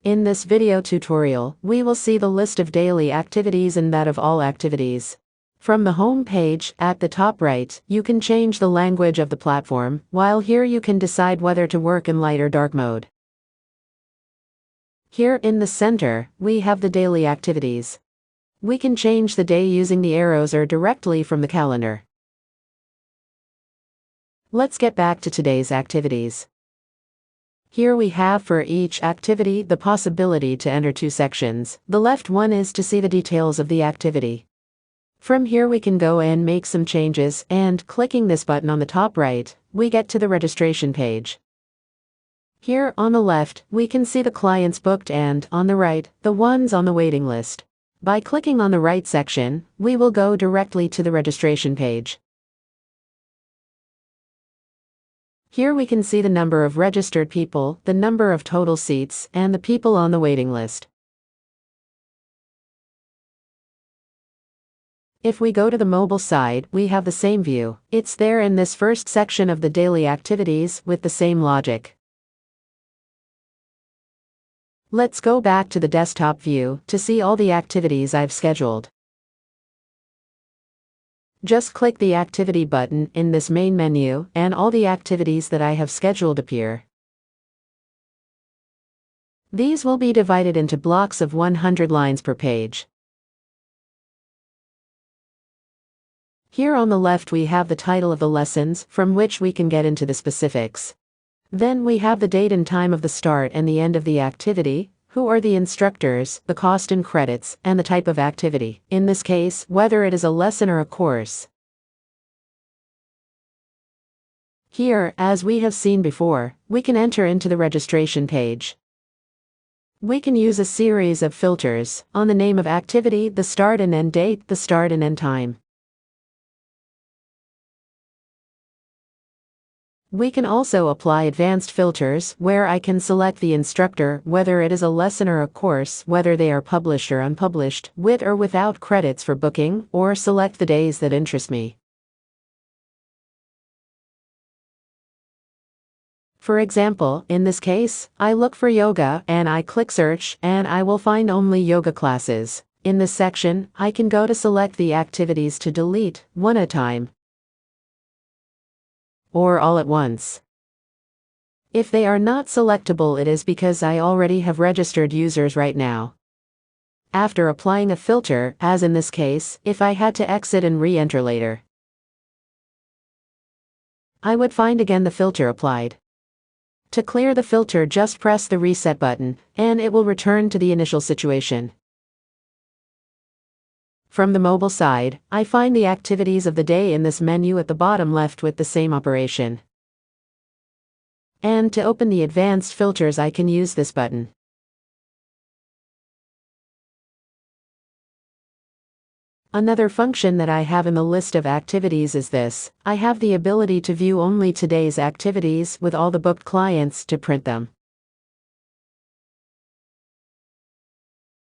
In this video tutorial, we will see the list of daily activities and that of all activities. From the home page, at the top right, you can change the language of the platform, while here you can decide whether to work in light or dark mode. Here in the center, we have the daily activities. We can change the day using the arrows or directly from the calendar. Let's get back to today's activities. Here we have for each activity the possibility to enter two sections. The left one is to see the details of the activity. From here we can go and make some changes, and clicking this button on the top right, we get to the registration page. Here on the left, we can see the clients booked and, on the right, the ones on the waiting list. By clicking on the right section, we will go directly to the registration page. Here we can see the number of registered people, the number of total seats, and the people on the waiting list. If we go to the mobile side, we have the same view. It's there in this first section of the daily activities with the same logic. Let's go back to the desktop view to see all the activities I've scheduled. Just click the Activity button in this main menu, and all the activities that I have scheduled appear. These will be divided into blocks of 100 lines per page. Here on the left we have the title of the lessons, from which we can get into the specifics. Then we have the date and time of the start and the end of the activity, who are the instructors, the cost in credits, and the type of activity, in this case, whether it is a lesson or a course. Here, as we have seen before, we can enter into the registration page. We can use a series of filters on the name of activity, the start and end date, the start and end time. We can also apply advanced filters, where I can select the instructor, whether it is a lesson or a course, whether they are published or unpublished, with or without credits for booking, or select the days that interest me. For example, in this case, I look for yoga, and I click search, and I will find only yoga classes. In this section, I can go to select the activities to delete, one at a time, or all at once. If they are not selectable, it is because I already have registered users right now. After applying a filter, as in this case, if I had to exit and re-enter later, I would find again the filter applied. To clear the filter, just press the reset button, and it will return to the initial situation. From the mobile side, I find the activities of the day in this menu at the bottom left with the same operation. And to open the advanced filters, I can use this button. Another function that I have in the list of activities is this. I have the ability to view only today's activities with all the booked clients to print them.